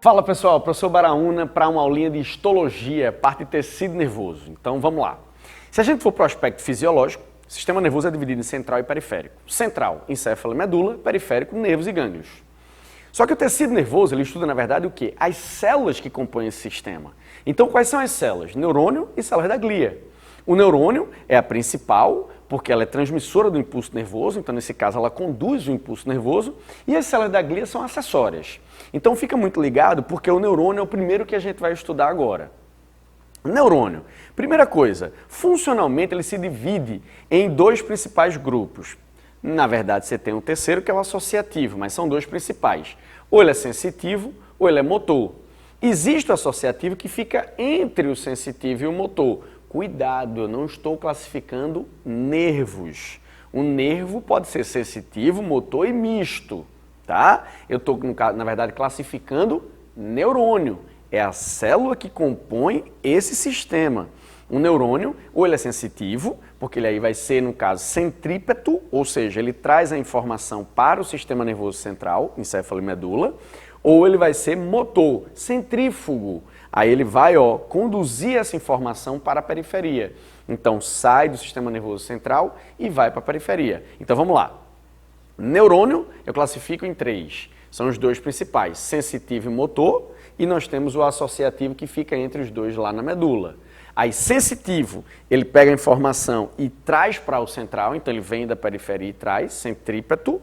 Fala pessoal, professor Baraúna para uma aulinha de histologia, parte de tecido nervoso. Então vamos lá. Se a gente for para o aspecto fisiológico, o sistema nervoso é dividido em central e periférico. Central, encéfalo e medula, periférico, nervos e gânglios. Só que o tecido nervoso, ele estuda na verdade o quê? As células que compõem esse sistema. Então quais são as células? Neurônio e células da glia. O neurônio é a principal, porque ela é transmissora do impulso nervoso, então nesse caso ela conduz o impulso nervoso, e as células da glia são acessórias. Então fica muito ligado, porque o neurônio é o primeiro que a gente vai estudar agora. Neurônio, primeira coisa, funcionalmente ele se divide em dois principais grupos. Na verdade você tem um terceiro que é o associativo, mas são dois principais. Ou ele é sensitivo, ou ele é motor. Existe o associativo que fica entre o sensitivo e o motor. Cuidado, eu não estou classificando nervos. O nervo pode ser sensitivo, motor e misto, tá? Eu estou, na verdade, classificando neurônio. É a célula que compõe esse sistema. O neurônio, ou ele é sensitivo, porque ele aí vai ser, no caso, centrípeto, ou seja, ele traz a informação para o sistema nervoso central, encéfalo e medula, ou ele vai ser motor, centrífugo. Aí ele vai conduzir essa informação para a periferia. Então sai do sistema nervoso central e vai para a periferia. Então vamos lá. Neurônio eu classifico em três. São os dois principais, sensitivo e motor, e nós temos o associativo que fica entre os dois lá na medula. Aí sensitivo, ele pega a informação e traz para o central, então ele vem da periferia e traz, centrípeto.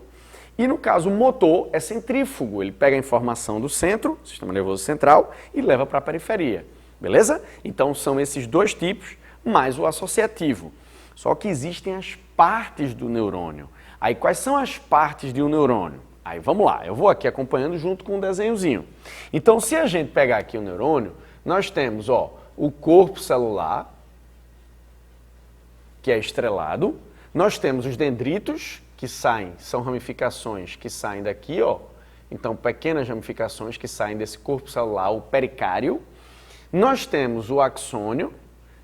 E no caso, o motor é centrífugo, ele pega a informação do centro, sistema nervoso central, e leva para a periferia, beleza? Então são esses dois tipos, mais o associativo. Só que existem as partes do neurônio. Aí quais são as partes de um neurônio? Aí vamos lá, eu vou aqui acompanhando junto com um desenhozinho. Então se a gente pegar aqui o neurônio, nós temos o corpo celular, que é estrelado, nós temos os dendritos, que saem, são ramificações que saem daqui, então pequenas ramificações que saem desse corpo celular, o pericário. Nós temos o axônio,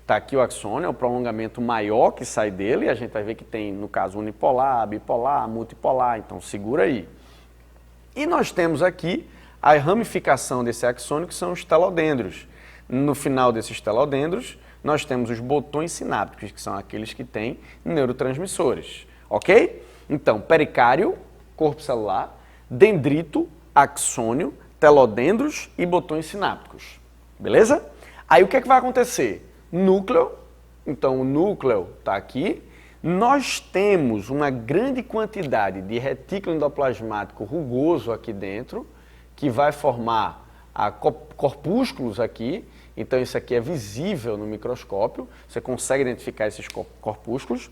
está aqui o axônio, é o prolongamento maior que sai dele, a gente vai ver que tem, no caso, unipolar, bipolar, multipolar, então segura aí. E nós temos aqui a ramificação desse axônio, que são os telodendros. No final desses telodendros, nós temos os botões sinápticos, que são aqueles que têm neurotransmissores, ok? Então, pericário, corpo celular, dendrito, axônio, telodendros e botões sinápticos. Beleza? Aí o que é que vai acontecer? Núcleo, então o núcleo está aqui. Nós temos uma grande quantidade de retículo endoplasmático rugoso aqui dentro, que vai formar corpúsculos aqui. Então isso aqui é visível no microscópio, você consegue identificar esses corpúsculos.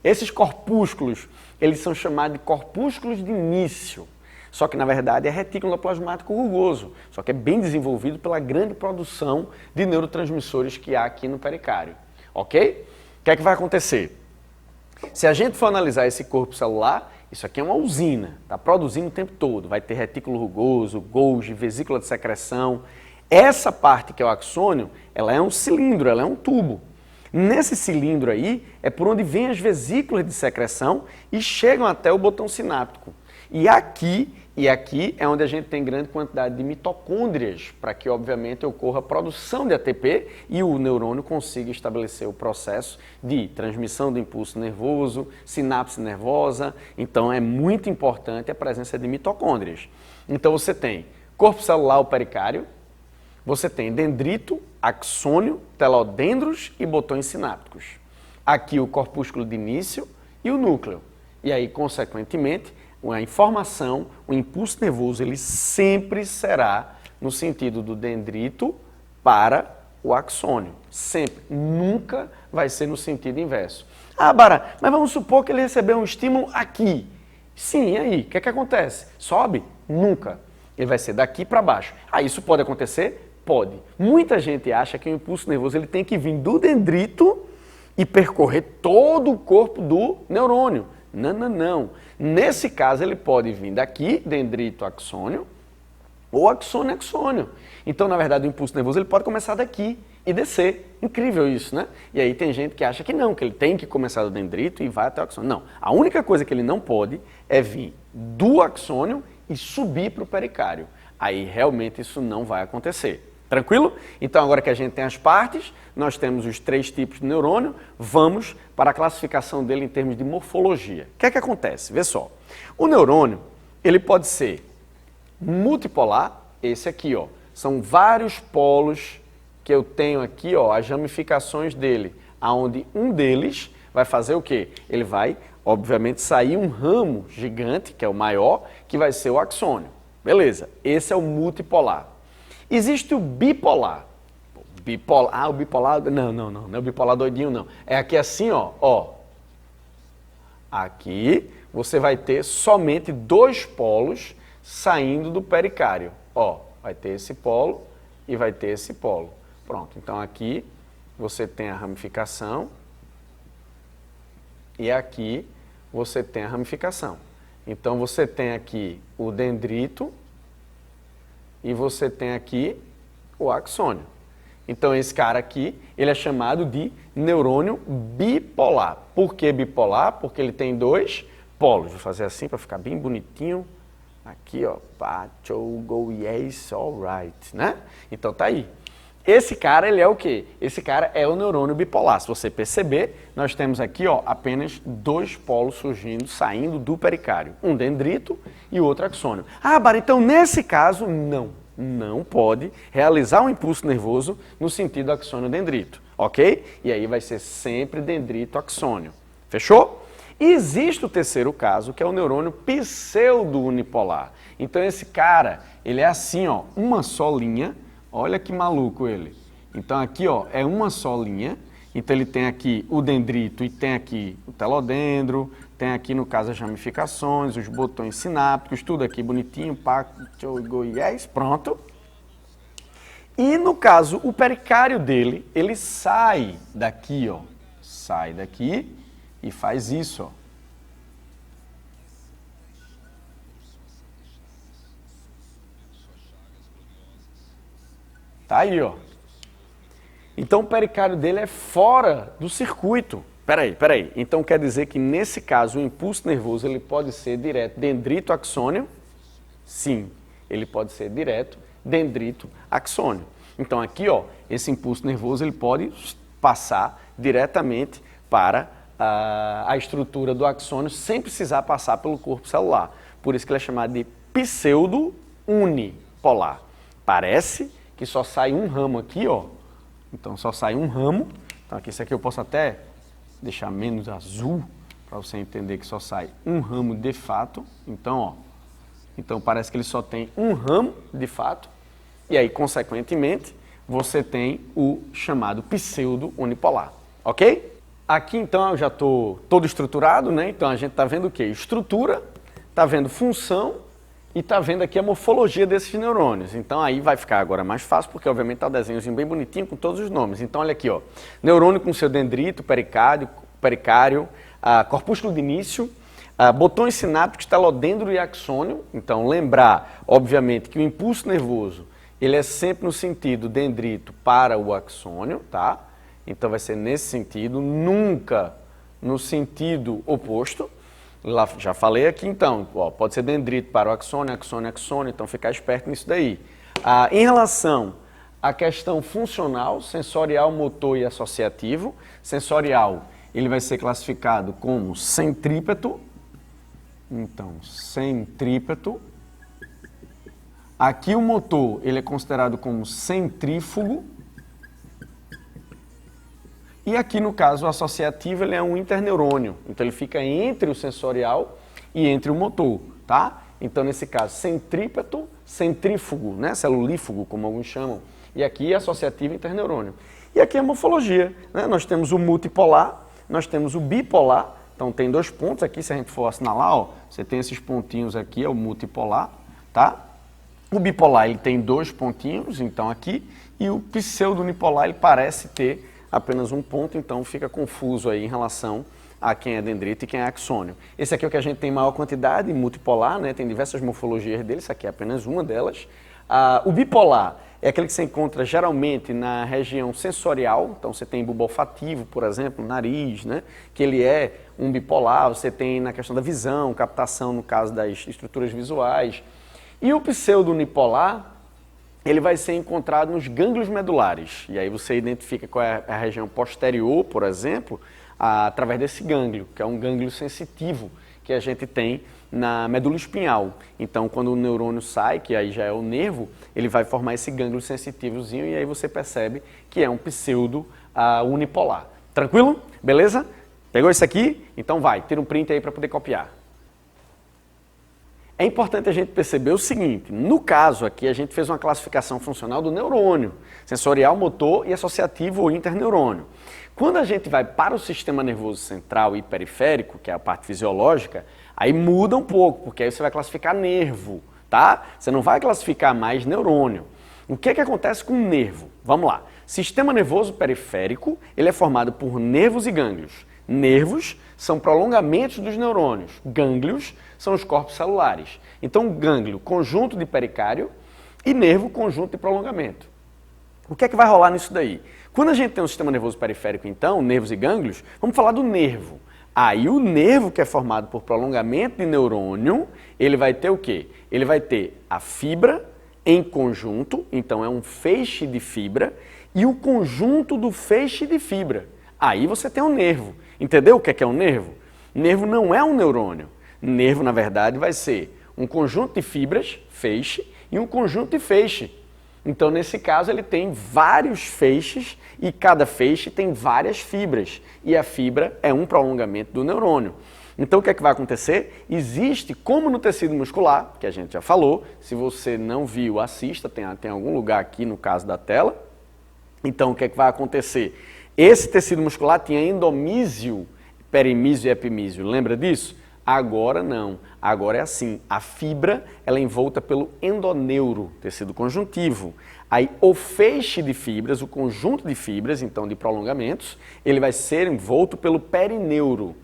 Esses corpúsculos, eles são chamados de corpúsculos de início, só que na verdade é retículo endoplasmático rugoso, só que é bem desenvolvido pela grande produção de neurotransmissores que há aqui no pericário, ok? O que é que vai acontecer? Se a gente for analisar esse corpo celular, isso aqui é uma usina, está produzindo o tempo todo, vai ter retículo rugoso, Golgi, vesícula de secreção. Essa parte que é o axônio, ela é um cilindro, ela é um tubo. Nesse cilindro aí é por onde vêm as vesículas de secreção e chegam até o botão sináptico. E aqui é onde a gente tem grande quantidade de mitocôndrias para que, obviamente, ocorra a produção de ATP e o neurônio consiga estabelecer o processo de transmissão do impulso nervoso, sinapse nervosa. Então é muito importante a presença de mitocôndrias. Então você tem corpo celular, o pericário, você tem dendrito, axônio, telodendros e botões sinápticos. Aqui o corpúsculo de início e o núcleo. E aí, consequentemente, a informação, o impulso nervoso, ele sempre será no sentido do dendrito para o axônio. Sempre. Nunca vai ser no sentido inverso. Ah, Bara, mas vamos supor que ele recebeu um estímulo aqui. Sim, e aí? O que é que acontece? Sobe? Nunca. Ele vai ser daqui para baixo. Ah, isso pode acontecer? Pode. Muita gente acha que o impulso nervoso ele tem que vir do dendrito e percorrer todo o corpo do neurônio. Não, não, não. Nesse caso ele pode vir daqui, dendrito, axônio, ou axônio, axônio. Então, na verdade, o impulso nervoso ele pode começar daqui e descer. Incrível isso, né? E aí tem gente que acha que não, que ele tem que começar do dendrito e vai até o axônio. Não. A única coisa que ele não pode é vir do axônio e subir para o pericário. Aí realmente isso não vai acontecer. Tranquilo? Então agora que a gente tem as partes, nós temos os 3 tipos de neurônio, vamos para a classificação dele em termos de morfologia. O que é que acontece? Vê só. O neurônio, ele pode ser multipolar, esse aqui, ó. São vários polos que eu tenho aqui, ó, as ramificações dele, aonde um deles vai fazer o quê? Ele vai, obviamente, sair um ramo gigante, que é o maior, que vai ser o axônio. Beleza, esse é o multipolar. Existe o bipolar. Bipolar, o bipolar, não é o bipolar doidinho, não. É aqui assim, ó. Aqui você vai ter somente 2 polos saindo do pericárdio. Ó, vai ter esse polo e vai ter esse polo. Pronto, então aqui você tem a ramificação e aqui você tem a ramificação. Então você tem aqui o dendrito e você tem aqui o axônio. Então esse cara aqui, ele é chamado de neurônio bipolar. Por que bipolar? Porque ele tem 2 polos. Vou fazer assim para ficar bem bonitinho. Aqui, ó, pacho, go, yes, alright, né? Então tá aí. Esse cara, ele é o quê? Esse cara é o neurônio bipolar. Se você perceber, nós temos aqui, ó, apenas 2 polos surgindo, saindo do pericárdio. Um dendrito e o outro axônio. Ah, Bara, então nesse caso, não pode realizar um impulso nervoso no sentido axônio-dendrito, ok? E aí vai ser sempre dendrito-axônio. Fechou? E existe o terceiro caso, que é o neurônio pseudo-unipolar. Então esse cara, ele é assim, ó, uma só linha. Olha que maluco ele. Então aqui, ó, é uma só linha. Então ele tem aqui o dendrito e tem aqui o telodendro, tem aqui no caso as ramificações, os botões sinápticos, tudo aqui bonitinho, yes, pronto. E no caso, o pericárdio dele, ele sai daqui, ó, sai daqui e faz isso, ó. Tá aí, ó. Então o pericárdio dele é fora do circuito. Peraí. Então quer dizer que nesse caso o impulso nervoso ele pode ser direto dendrito axônio? Sim, ele pode ser direto dendrito axônio. Então aqui, ó, esse impulso nervoso ele pode passar diretamente para a estrutura do axônio sem precisar passar pelo corpo celular. Por isso que ele é chamado de pseudo-unipolar. Parece que só sai um ramo aqui, ó. Então só sai um ramo. Então aqui, esse aqui eu posso até deixar menos azul para você entender que só sai um ramo de fato. Então, ó. Então parece que ele só tem um ramo de fato. E aí, consequentemente, você tem o chamado pseudo-unipolar. Ok? Aqui então eu já estou todo estruturado, né? Então a gente está vendo o quê? Estrutura, está vendo função e está vendo aqui a morfologia desses neurônios. Então aí vai ficar agora mais fácil, porque obviamente está o desenhozinho bem bonitinho com todos os nomes. Então olha aqui, ó, neurônio com seu dendrito, pericárdio, corpúsculo de início, botões sinápticos, telodendro e axônio. Então lembrar, obviamente, que o impulso nervoso, ele é sempre no sentido dendrito para o axônio, tá? Então vai ser nesse sentido, nunca no sentido oposto. Lá, já falei aqui então, ó, pode ser dendrito para o axônio, então ficar esperto nisso daí. Em relação à questão funcional, sensorial, motor e associativo, sensorial ele vai ser classificado como centrípeto, então centrípeto. Aqui o motor ele é considerado como centrífugo. E aqui, no caso, o associativo ele é um interneurônio, então ele fica entre o sensorial e entre o motor, tá? Então, nesse caso, centrípeto, centrífugo, né? Celulífugo, como alguns chamam, e aqui associativo interneurônio. E aqui a morfologia, né? Nós temos o multipolar, nós temos o bipolar, então tem 2 pontos aqui, se a gente for assinalar, ó, você tem esses pontinhos aqui, é o multipolar, tá? O bipolar, ele tem 2 pontinhos, então aqui, e o pseudo-unipolar, ele parece ter apenas um ponto, então fica confuso aí em relação a quem é dendrito e quem é axônio. Esse aqui é o que a gente tem maior quantidade, multipolar, né? Tem diversas morfologias dele, isso aqui é apenas uma delas. O bipolar é aquele que se encontra geralmente na região sensorial, então você tem bulbo olfativo, por exemplo, nariz, né? Que ele é um bipolar, você tem na questão da visão, captação no caso das estruturas visuais. E o pseudo-unipolar, ele vai ser encontrado nos gânglios medulares. E aí você identifica qual é a região posterior, por exemplo, através desse gânglio, que é um gânglio sensitivo que a gente tem na medula espinhal. Então, quando o neurônio sai, que aí já é o nervo, ele vai formar esse gânglio sensitivozinho e aí você percebe que é um pseudo-unipolar. Tranquilo? Beleza? Pegou isso aqui? Então vai, tira um print aí para poder copiar. É importante a gente perceber o seguinte, no caso aqui a gente fez uma classificação funcional do neurônio, sensorial, motor e associativo ou interneurônio. Quando a gente vai para o sistema nervoso central e periférico, que é a parte fisiológica, aí muda um pouco, porque aí você vai classificar nervo, tá? Você não vai classificar mais neurônio. O que acontece com o nervo? Vamos lá. Sistema nervoso periférico, ele é formado por nervos e gânglios. Nervos são prolongamentos dos neurônios, gânglios são os corpos celulares. Então, gânglio, conjunto de pericário e nervo, conjunto de prolongamento. O que é que vai rolar nisso daí? Quando a gente tem um sistema nervoso periférico, então, nervos e gânglios, vamos falar do nervo. Aí o nervo, que é formado por prolongamento de neurônio, ele vai ter o quê? Ele vai ter a fibra em conjunto, então é um feixe de fibra, e o conjunto do feixe de fibra. Aí você tem um nervo. Entendeu o que é um nervo? Nervo não é um neurônio. Nervo, na verdade, vai ser um conjunto de fibras, feixe, e um conjunto de feixe. Então, nesse caso, ele tem vários feixes e cada feixe tem várias fibras. E a fibra é um prolongamento do neurônio. Então, o que é que vai acontecer? Existe, como no tecido muscular, que a gente já falou, se você não viu, assista, tem algum lugar aqui no caso da tela. Então, o que é que vai acontecer? Esse tecido muscular tinha endomísio, perimísio e epimísio. Lembra disso? Agora não. Agora é assim. A fibra ela é envolta pelo endoneuro, tecido conjuntivo. Aí o feixe de fibras, o conjunto de fibras, então de prolongamentos, ele vai ser envolto pelo perineuro.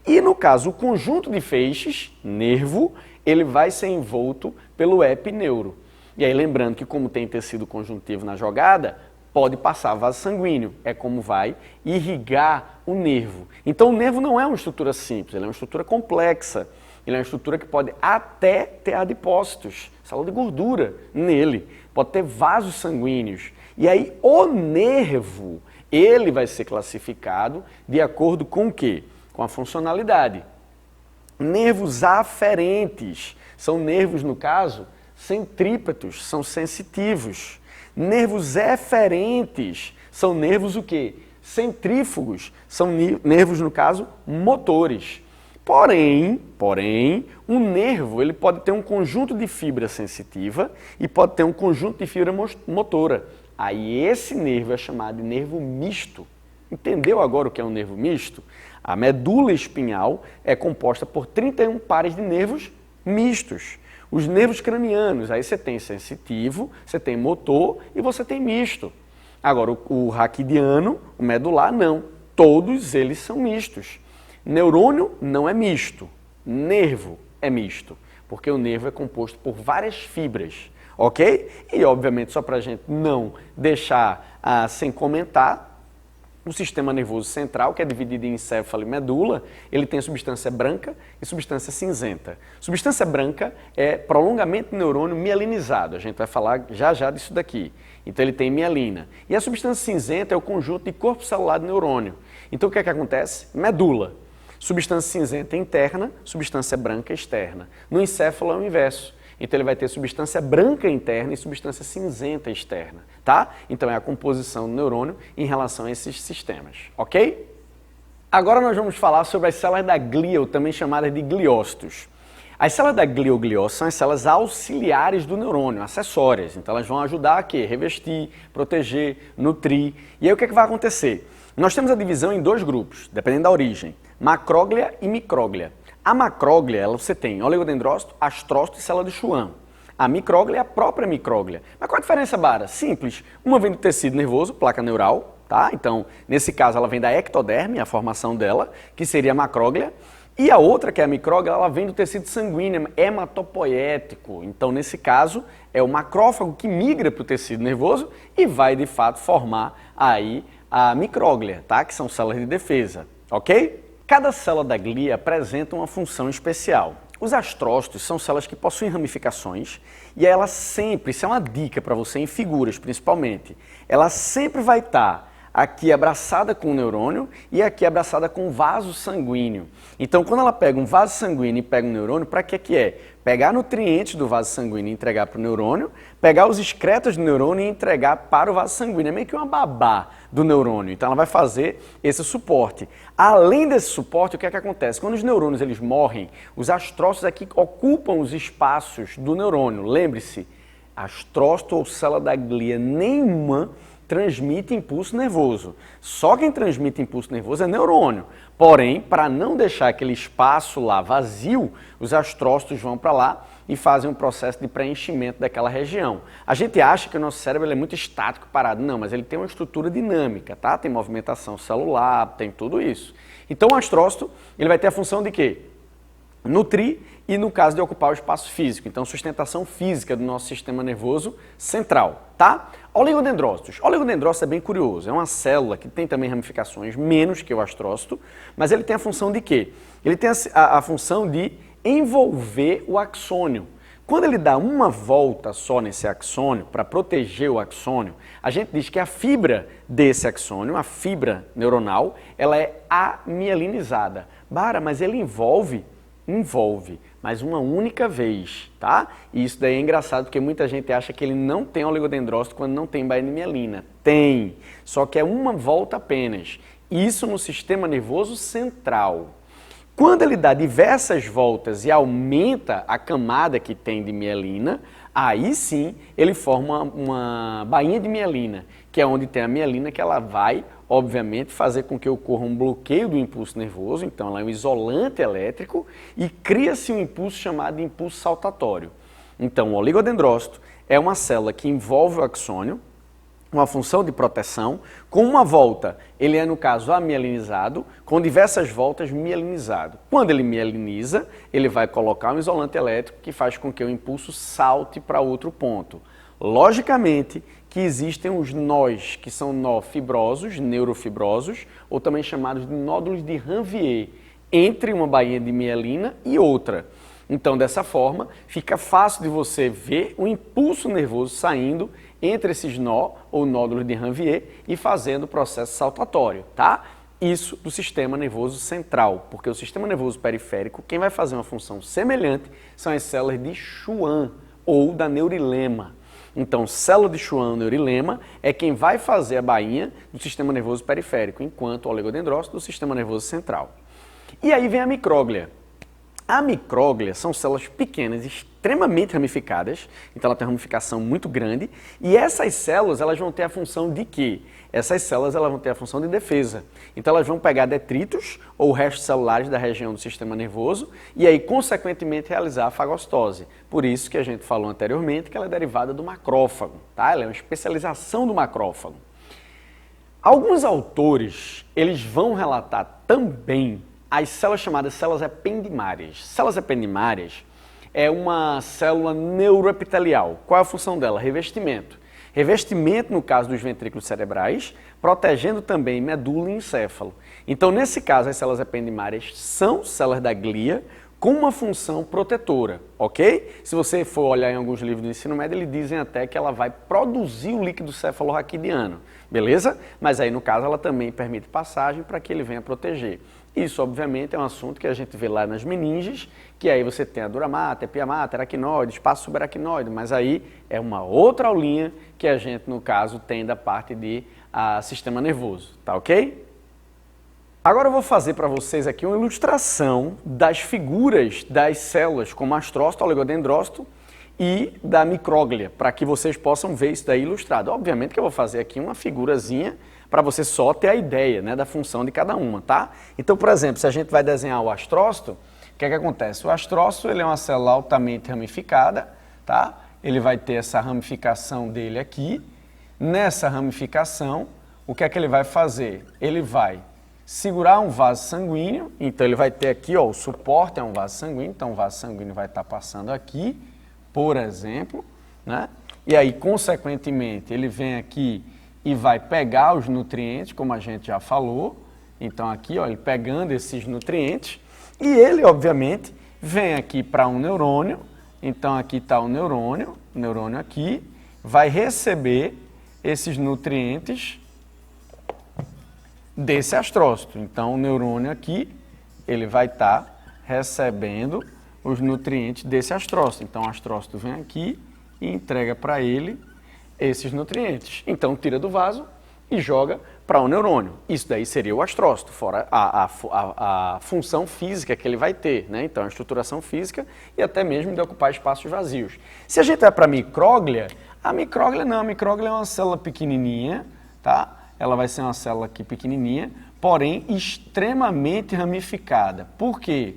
E no caso, o conjunto de feixes, nervo, ele vai ser envolto pelo epineuro. E aí lembrando que como tem tecido conjuntivo na jogada, pode passar vaso sanguíneo, é como vai irrigar o nervo. Então o nervo não é uma estrutura simples, ele é uma estrutura complexa. Ele é uma estrutura que pode até ter adipócitos, célula de gordura nele, pode ter vasos sanguíneos. E aí o nervo, ele vai ser classificado de acordo com o quê? Com a funcionalidade. Nervos aferentes, são nervos, no caso, centrípetos, são sensitivos. Nervos eferentes são nervos o quê? Centrífugos, são nervos, no caso, motores. Porém, um nervo ele pode ter um conjunto de fibra sensitiva e pode ter um conjunto de fibra motora. Aí esse nervo é chamado de nervo misto. Entendeu agora o que é um nervo misto? A medula espinhal é composta por 31 pares de nervos mistos. Os nervos cranianos, aí você tem sensitivo, você tem motor e você tem misto. Agora, o raquidiano, o medular, não. Todos eles são mistos. Neurônio não é misto. Nervo é misto, porque o nervo é composto por várias fibras, ok? E, obviamente, só para a gente não deixar sem comentar, o sistema nervoso central, que é dividido em encéfalo e medula, ele tem substância branca e substância cinzenta. Substância branca é prolongamento do neurônio mielinizado. A gente vai falar já disso daqui. Então ele tem mielina. E a substância cinzenta é o conjunto de corpo celular do neurônio. Então o que é que acontece? Medula. Substância cinzenta interna, substância branca externa. No encéfalo é o inverso. Então ele vai ter substância branca interna e substância cinzenta externa, tá? Então é a composição do neurônio em relação a esses sistemas, ok? Agora nós vamos falar sobre as células da glia, ou também chamadas de gliócitos. As células da glia ou gliócitos são as células auxiliares do neurônio, acessórias. Então elas vão ajudar a quê? Revestir, proteger, nutrir. E aí o que é que vai acontecer? Nós temos a divisão em dois grupos, dependendo da origem, macróglia e micróglia. A macróglia, você tem oligodendrócito, astrócito e célula de Schwann. A micróglia é a própria micróglia. Mas qual a diferença, Bara? Simples. Uma vem do tecido nervoso, placa neural, tá? Então, nesse caso, ela vem da ectoderme, a formação dela, que seria a macróglia. E a outra, que é a micróglia, ela vem do tecido sanguíneo, hematopoético. Então, nesse caso, é o macrófago que migra para o tecido nervoso e vai, de fato, formar aí a micróglia, tá? Que são células de defesa, ok? Cada célula da glia apresenta uma função especial. Os astrócitos são células que possuem ramificações e ela sempre, isso é uma dica para você em figuras principalmente, ela sempre vai estar aqui abraçada com o neurônio e aqui abraçada com o vaso sanguíneo. Então, quando ela pega um vaso sanguíneo e pega um neurônio, para que é? Pegar nutrientes do vaso sanguíneo e entregar para o neurônio, pegar os excretos do neurônio e entregar para o vaso sanguíneo. É meio que uma babá do neurônio. Então, ela vai fazer esse suporte. Além desse suporte, o que é que acontece? Quando os neurônios eles morrem, os astrócitos aqui ocupam os espaços do neurônio. Lembre-se, astrócito ou célula da glia nenhuma transmite impulso nervoso. Só quem transmite impulso nervoso é neurônio. Porém, para não deixar aquele espaço lá vazio, os astrócitos vão para lá e fazem um processo de preenchimento daquela região. A gente acha que o nosso cérebro é muito estático, parado. Não, mas ele tem uma estrutura dinâmica, tá? Tem movimentação celular, tem tudo isso. Então o astrócito, ele vai ter a função de quê? Nutrir e, no caso, de ocupar o espaço físico. Então, sustentação física do nosso sistema nervoso central, tá? Oligodendrócitos. Oligodendrócito é bem curioso. É uma célula que tem também ramificações, menos que o astrócito, mas ele tem a função de quê? Ele tem a função de envolver o axônio. Quando ele dá uma volta só nesse axônio, para proteger o axônio, a gente diz que a fibra desse axônio, a fibra neuronal, ela é amielinizada. Bara, mas ele envolve, mas uma única vez, tá? E isso daí é engraçado porque muita gente acha que ele não tem oligodendrócito quando não tem baía de mielina. Tem, só que é uma volta apenas. Isso no sistema nervoso central. Quando ele dá diversas voltas e aumenta a camada que tem de mielina, aí sim ele forma uma bainha de mielina, que é onde tem a mielina que ela vai, obviamente, fazer com que ocorra um bloqueio do impulso nervoso, então ela é um isolante elétrico e cria-se um impulso chamado de impulso saltatório. Então o oligodendrócito é uma célula que envolve o axônio, uma função de proteção, com uma volta, ele é no caso amielinizado, com diversas voltas mielinizado. Quando ele mieliniza, ele vai colocar um isolante elétrico que faz com que o impulso salte para outro ponto. Logicamente que existem os nós, que são nó fibrosos, neurofibrosos, ou também chamados de nódulos de Ranvier, entre uma bainha de mielina e outra. Então, dessa forma, fica fácil de você ver o impulso nervoso saindo entre esses nó ou nódulos de Ranvier e fazendo o processo saltatório, tá? Isso do sistema nervoso central, porque o sistema nervoso periférico, quem vai fazer uma função semelhante são as células de Schwann ou da neurilema. Então, célula de Schwann, neurilema, é quem vai fazer a bainha do sistema nervoso periférico, enquanto o oligodendrócito do sistema nervoso central. E aí vem a micróglia. A micróglia são células pequenas, extremamente ramificadas, então ela tem uma ramificação muito grande, e essas células elas vão ter a função de quê? Essas células elas vão ter a função de defesa. Então elas vão pegar detritos ou restos celulares da região do sistema nervoso e aí, consequentemente, realizar a fagocitose. Por isso que a gente falou anteriormente que ela é derivada do macrófago, tá? Ela é uma especialização do macrófago. Alguns autores, eles vão relatar também as células chamadas células ependimárias. Células ependimárias é uma célula neuroepitelial. Qual é a função dela? Revestimento. Revestimento, no caso dos ventrículos cerebrais, protegendo também medula e encéfalo. Então, nesse caso, as células ependimárias são células da glia com uma função protetora, ok? Se você for olhar em alguns livros do ensino médio, eles dizem até que ela vai produzir o líquido cefalorraquidiano, beleza? Mas aí, no caso, ela também permite passagem para que ele venha proteger. Isso, obviamente, é um assunto que a gente vê lá nas meninges, que aí você tem a dura mater, pia mater, aracnoide, espaço subaracnoide, mas aí é uma outra aulinha que a gente, no caso, tem da parte de sistema nervoso, tá ok? Agora eu vou fazer para vocês aqui uma ilustração das figuras das células, como astrócito, oligodendrócito e da micróglia, para que vocês possam ver isso daí ilustrado. Obviamente que eu vou fazer aqui uma figurazinha para você só ter a ideia, né, da função de cada uma, tá? Então, por exemplo, se a gente vai desenhar o astrócito, o que é que acontece? O astrócito ele é uma célula altamente ramificada, tá? Ele vai ter essa ramificação dele aqui. Nessa ramificação, o que é que ele vai fazer? Ele vai segurar um vaso sanguíneo, então ele vai ter aqui, ó, o suporte é um vaso sanguíneo, então o vaso sanguíneo vai estar passando aqui, por exemplo, né? E aí, consequentemente, ele vem aqui e vai pegar os nutrientes, como a gente já falou. Então aqui, ó, ele pegando esses nutrientes e ele, obviamente, vem aqui para um neurônio, então aqui está o neurônio aqui, vai receber esses nutrientes desse astrócito. Então o neurônio aqui, ele vai estar recebendo os nutrientes desse astrócito. Então o astrócito vem aqui e entrega para ele esses nutrientes. Então tira do vaso e joga para o neurônio. Isso daí seria o astrócito, fora a função física que ele vai ter, né? Então a estruturação física e até mesmo de ocupar espaços vazios. Se a gente vai para a micróglia não, a micróglia é uma célula pequenininha, tá? Ela vai ser uma célula aqui pequenininha, porém extremamente ramificada. Por quê?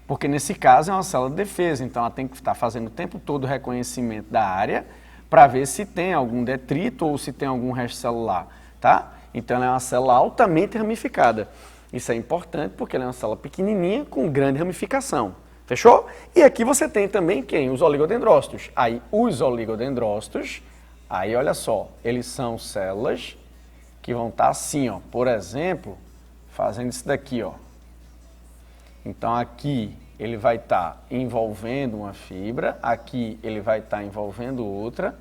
Porque nesse caso é uma célula de defesa, então ela tem que estar fazendo o tempo todo o reconhecimento da área para ver se tem algum detrito ou se tem algum resto celular, tá? Então ela é uma célula altamente ramificada. Isso é importante porque ela é uma célula pequenininha com grande ramificação. Fechou? E aqui você tem também quem? Os oligodendrócitos. Aí os oligodendrócitos, aí olha só, eles são células que vão estar assim, ó, por exemplo, fazendo isso daqui, ó. Então aqui ele vai estar envolvendo uma fibra, aqui ele vai estar envolvendo outra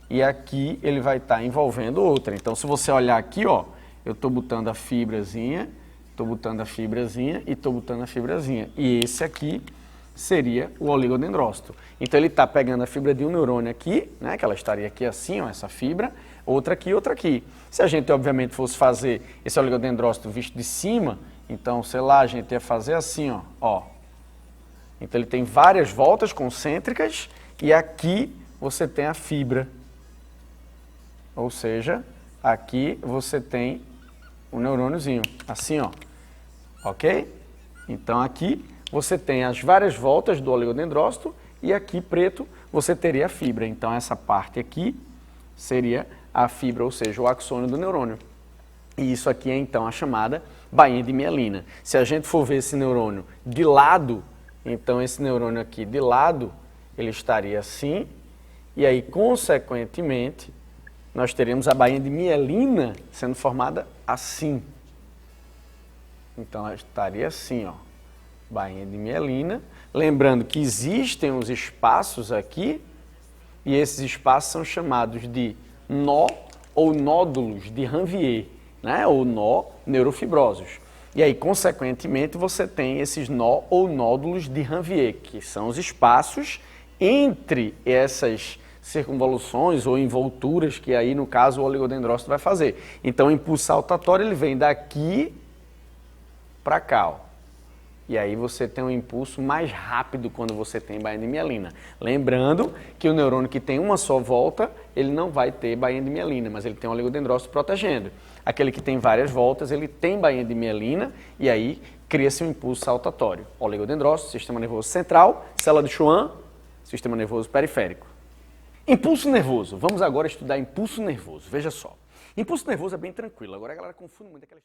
e aqui ele vai estar envolvendo outra. Então se você olhar aqui, ó, eu estou botando a fibrazinha, estou botando a fibrazinha e estou botando a fibrazinha. E esse aqui seria o oligodendrócito. Então ele está pegando a fibra de um neurônio aqui, né, que ela estaria aqui assim, ó, essa fibra, outra aqui, outra aqui. Se a gente obviamente fosse fazer esse oligodendrócito visto de cima, então, sei lá, a gente ia fazer assim, ó. Então ele tem várias voltas concêntricas e aqui você tem a fibra. Ou seja, aqui você tem o neurôniozinho, assim, ó. Ok? Então aqui você tem as várias voltas do oligodendrócito e aqui preto você teria a fibra. Então essa parte aqui seria a fibra, ou seja, o axônio do neurônio. E isso aqui é então a chamada bainha de mielina. Se a gente for ver esse neurônio de lado, então esse neurônio aqui de lado, ele estaria assim, e aí consequentemente nós teríamos a bainha de mielina sendo formada assim. Então ela estaria assim, ó, bainha de mielina. Lembrando que existem os espaços aqui, e esses espaços são chamados de nó ou nódulos de Ranvier, né? Ou nó neurofibrosos. E aí, consequentemente, você tem esses nó ou nódulos de Ranvier, que são os espaços entre essas circunvoluções ou envolturas que aí, no caso, o oligodendrócito vai fazer. Então, o impulso saltatório ele vem daqui para cá, ó. E aí você tem um impulso mais rápido quando você tem bainha de mielina. Lembrando que o neurônio que tem uma só volta, ele não vai ter bainha de mielina, mas ele tem um oligodendrócito protegendo. Aquele que tem várias voltas, ele tem bainha de mielina e aí cria-se um impulso saltatório. Oligodendrócito, sistema nervoso central, célula de Schwann, sistema nervoso periférico. Impulso nervoso. Vamos agora estudar impulso nervoso. Veja só. Impulso nervoso é bem tranquilo. Agora a galera confunde muito aquela